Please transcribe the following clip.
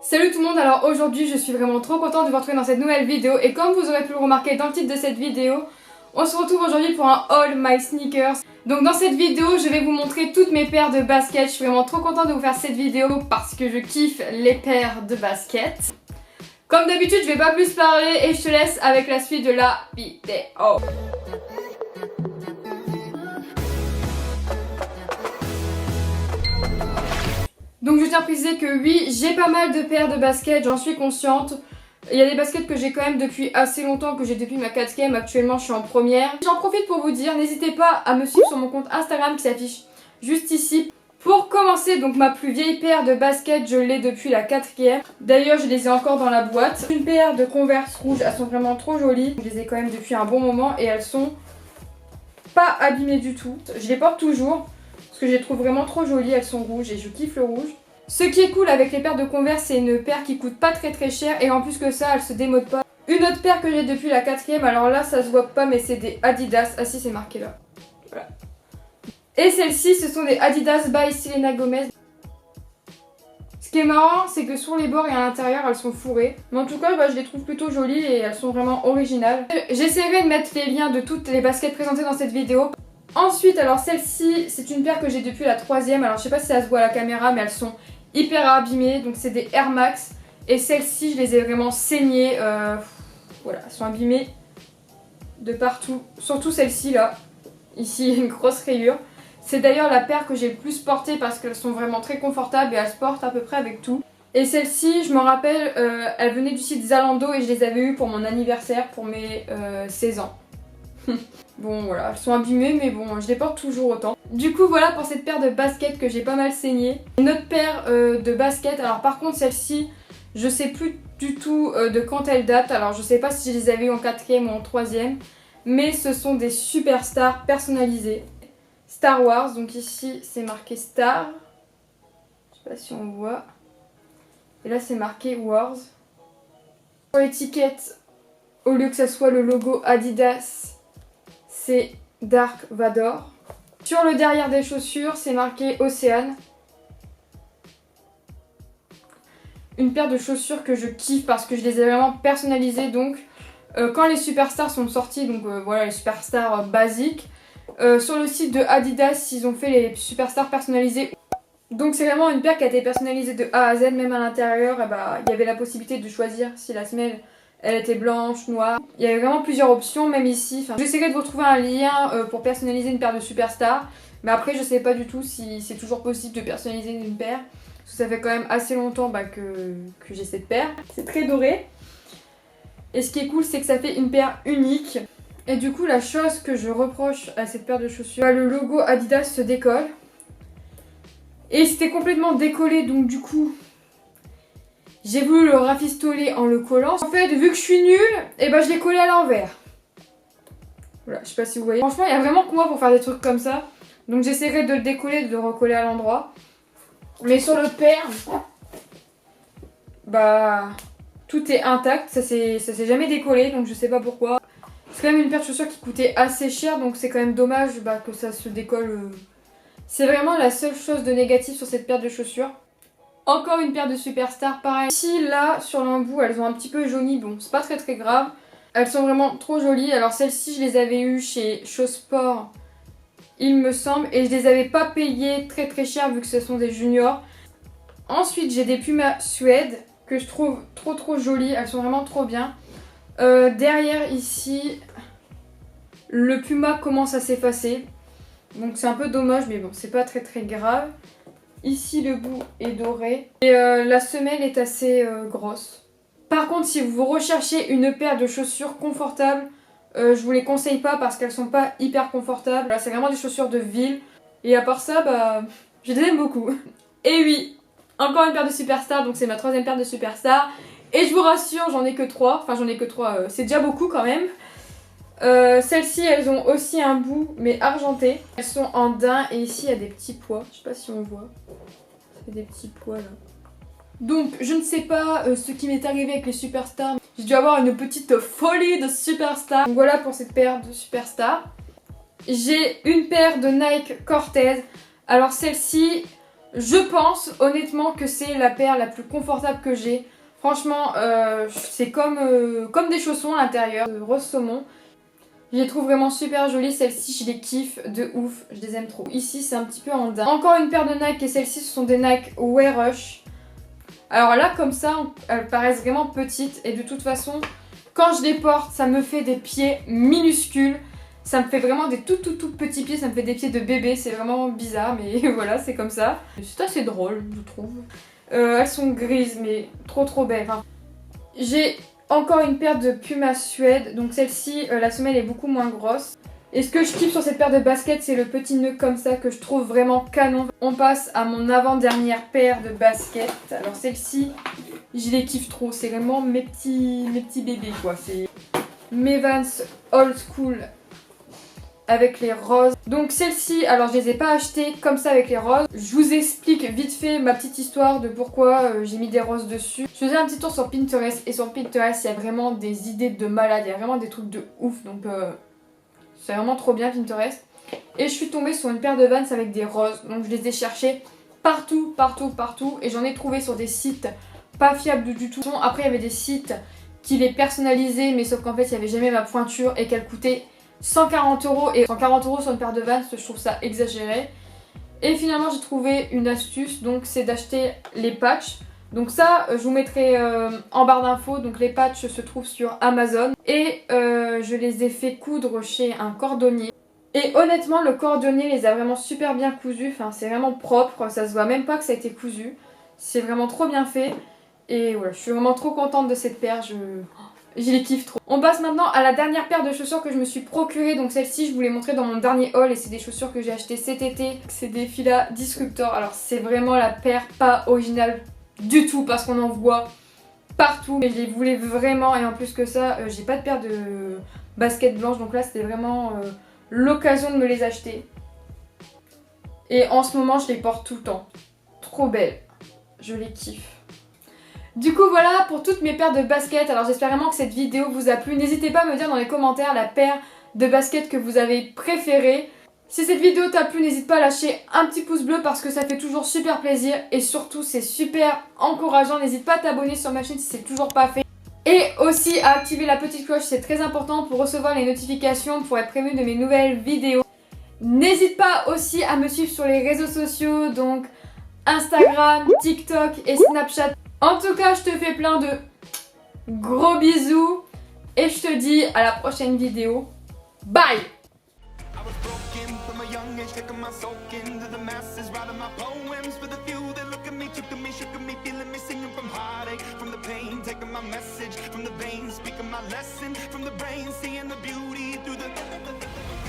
Salut tout le monde, alors aujourd'hui je suis vraiment trop contente de vous retrouver dans cette nouvelle vidéo et comme vous aurez pu le remarquer dans le titre de cette vidéo, on se retrouve aujourd'hui pour un All My Sneakers. Donc dans cette vidéo je vais vous montrer toutes mes paires de baskets. Je suis vraiment trop contente de vous faire cette vidéo parce que je kiffe les paires de baskets. Comme d'habitude je vais pas plus parler et je te laisse avec la suite de la vidéo. Donc je tiens à préciser que oui, j'ai pas mal de paires de baskets, j'en suis consciente. Il y a des baskets que j'ai quand même depuis assez longtemps, que j'ai depuis ma 4ème, actuellement je suis en première. J'en profite pour vous dire, n'hésitez pas à me suivre sur mon compte Instagram qui s'affiche juste ici. Pour commencer, donc ma plus vieille paire de baskets, je l'ai depuis la 4ème. D'ailleurs je les ai encore dans la boîte. Une paire de Converse rouges, elles sont vraiment trop jolies. Je les ai quand même depuis un bon moment et elles sont pas abîmées du tout. Je les porte toujours. Parce que je les trouve vraiment trop jolies, elles sont rouges et je kiffe le rouge. Ce qui est cool avec les paires de Converse, c'est une paire qui coûte pas très cher et en plus que ça, elle se démode pas. Une autre paire que j'ai depuis la 4ème, alors là ça se voit pas mais c'est des Adidas. Ah si, c'est marqué là. Voilà. Et celles-ci, ce sont des Adidas by Selena Gomez. Ce qui est marrant, c'est que sur les bords et à l'intérieur, elles sont fourrées. Mais en tout cas, je les trouve plutôt jolies et elles sont vraiment originales. J'essaierai de mettre les liens de toutes les baskets présentées dans cette vidéo. Ensuite, alors celle-ci, c'est une paire que j'ai depuis la 3ème. Alors je sais pas si ça se voit à la caméra, mais elles sont hyper abîmées. Donc c'est des Air Max. Et celles-ci, je les ai vraiment saignées. Voilà, elles sont abîmées de partout. Surtout celle-ci là. Ici, une grosse rayure. C'est d'ailleurs la paire que j'ai le plus portée parce qu'elles sont vraiment très confortables et elles se portent à peu près avec tout. Et celle-ci, je m'en rappelle, elle venait du site Zalando et je les avais eues pour mon anniversaire, pour mes 16 ans. Bon voilà, elles sont abîmées mais bon, je les porte toujours autant. Du coup voilà pour cette paire de baskets que j'ai pas mal saigné. Une autre paire de baskets, alors par contre celle-ci, je sais plus du tout de quand elle date. Alors je sais pas si je les avais eu en 4ème ou en 3ème. Mais ce sont des superstars personnalisées. Star Wars, donc ici c'est marqué Star. Je sais pas si on voit. Et là c'est marqué Wars. Sur l'étiquette, au lieu que ça soit le logo Adidas, c'est Dark Vador. Sur le derrière des chaussures, c'est marqué Océane. Une paire de chaussures que je kiffe parce que je les ai vraiment personnalisées. Donc, quand les superstars sont sortis, donc voilà les superstars basiques, sur le site de Adidas, ils ont fait les superstars personnalisées. Donc c'est vraiment une paire qui a été personnalisée de A à Z, même à l'intérieur, il y avait la possibilité de choisir si la semelle elle était blanche, noire. Il y avait vraiment plusieurs options, même ici. J'essaierai de vous retrouver un lien pour personnaliser une paire de superstars. Mais après, je sais pas du tout si c'est toujours possible de personnaliser une paire. Parce que ça fait quand même assez longtemps que j'ai cette paire. C'est très doré. Et ce qui est cool, c'est que ça fait une paire unique. Et du coup, la chose que je reproche à cette paire de chaussures, le logo Adidas se décolle. Et c'était complètement décollé, donc du coup... j'ai voulu le rafistoler en le collant. En fait, vu que je suis nulle, je l'ai collé à l'envers. Voilà, je sais pas si vous voyez. Franchement, il y a vraiment que moi pour faire des trucs comme ça. Donc j'essaierai de le décoller et de le recoller à l'endroit. Mais sur le paire, tout est intact. Ça s'est jamais décollé, donc je sais pas pourquoi. C'est quand même une paire de chaussures qui coûtait assez cher, donc c'est quand même dommage que ça se décolle. C'est vraiment la seule chose de négatif sur cette paire de chaussures. Encore une paire de superstars, pareil. Ici, là, sur l'embout, elles ont un petit peu jauni. Bon, c'est pas très grave. Elles sont vraiment trop jolies. Alors celles-ci, je les avais eues chez Chausport, il me semble. Et je les avais pas payées très cher vu que ce sont des juniors. Ensuite, j'ai des Puma Suède que je trouve trop jolies. Elles sont vraiment trop bien. Derrière, ici, le Puma commence à s'effacer. Donc c'est un peu dommage, mais bon, c'est pas très grave. Ici le bout est doré et la semelle est assez grosse. Par contre si vous recherchez une paire de chaussures confortables, je vous les conseille pas parce qu'elles sont pas hyper confortables. C'est vraiment des chaussures de ville et à part ça je les aime beaucoup. Et oui, encore une paire de superstars, donc c'est ma 3ème paire de superstars. Et je vous rassure, j'en ai que 3, c'est déjà beaucoup quand même. Celles-ci elles ont aussi un bout mais argenté. Elles sont en daim et ici il y a des petits pois. Je sais pas si on voit. Il y a des petits pois là. Donc je ne sais pas ce qui m'est arrivé avec les superstars. J'ai dû avoir une petite folie de superstars. Donc voilà pour cette paire de superstars. J'ai une paire de Nike Cortez. Alors celle-ci, Je pense honnêtement que c'est la paire la plus confortable que j'ai. Franchement, c'est comme des chaussons à l'intérieur, rose saumon. Je les trouve vraiment super jolies, celles-ci je les kiffe de ouf, je les aime trop. Ici c'est un petit peu en daim. Encore une paire de Nike et celles-ci ce sont des Nike Way Rush. Alors là comme ça, elles paraissent vraiment petites et de toute façon, quand je les porte, ça me fait des pieds minuscules. Ça me fait vraiment des tout petits pieds, ça me fait des pieds de bébé, c'est vraiment bizarre mais voilà c'est comme ça. C'est assez drôle je trouve. Elles sont grises mais trop belles. Enfin, j'ai encore une paire de Puma Suède, donc celle-ci la semelle est beaucoup moins grosse. Et ce que je kiffe sur cette paire de baskets c'est le petit nœud comme ça que je trouve vraiment canon. On passe à mon avant-dernière paire de baskets. Alors celle-ci je les kiffe trop, c'est vraiment mes petits bébés quoi. C'est mes Vans Old School avec les roses. Donc celle-ci, alors je les ai pas achetées comme ça avec les roses. Je vous explique vite fait ma petite histoire de pourquoi j'ai mis des roses dessus. Je faisais un petit tour sur Pinterest et sur Pinterest il y a vraiment des idées de malade, il y a vraiment des trucs de ouf. Donc c'est vraiment trop bien Pinterest. Et je suis tombée sur une paire de Vans avec des roses. Donc je les ai cherchées partout. Et j'en ai trouvé sur des sites pas fiables du tout. Après il y avait des sites qui les personnalisaient mais sauf qu'en fait il n'y avait jamais ma pointure et qu'elle coûtait 140 € et 140 € sur une paire de Vans, je trouve ça exagéré. Et finalement j'ai trouvé une astuce, donc c'est d'acheter les patchs. Donc ça je vous mettrai en barre d'infos, donc les patchs se trouvent sur Amazon. Et je les ai fait coudre chez un cordonnier. Et honnêtement le cordonnier les a vraiment super bien cousus, enfin c'est vraiment propre, ça se voit même pas que ça a été cousu. C'est vraiment trop bien fait. Et voilà, je suis vraiment trop contente de cette paire, je les kiffe trop. On passe maintenant à la dernière paire de chaussures que je me suis procurée. Donc celle-ci je vous l'ai montrée dans mon dernier haul et c'est des chaussures que j'ai achetées cet été. C'est des Fila Disruptor. Alors c'est vraiment la paire pas originale du tout parce qu'on en voit partout. Mais je les voulais vraiment et en plus que ça, j'ai pas de paire de baskets blanches. Donc là c'était vraiment l'occasion de me les acheter. Et en ce moment je les porte tout le temps. Trop belles. Je les kiffe. Du coup voilà pour toutes mes paires de baskets. Alors j'espère vraiment que cette vidéo vous a plu. N'hésitez pas à me dire dans les commentaires la paire de baskets que vous avez préférée. Si cette vidéo t'a plu, n'hésite pas à lâcher un petit pouce bleu parce que ça fait toujours super plaisir. Et surtout c'est super encourageant. N'hésite pas à t'abonner sur ma chaîne si c'est toujours pas fait. Et aussi à activer la petite cloche, c'est très important pour recevoir les notifications, pour être prévenu de mes nouvelles vidéos. N'hésite pas aussi à me suivre sur les réseaux sociaux, donc Instagram, TikTok et Snapchat. En tout cas, je te fais plein de gros bisous et je te dis à la prochaine vidéo. Bye! Taking my message from the veins, speaking my lesson from the brain, seeing the beauty through the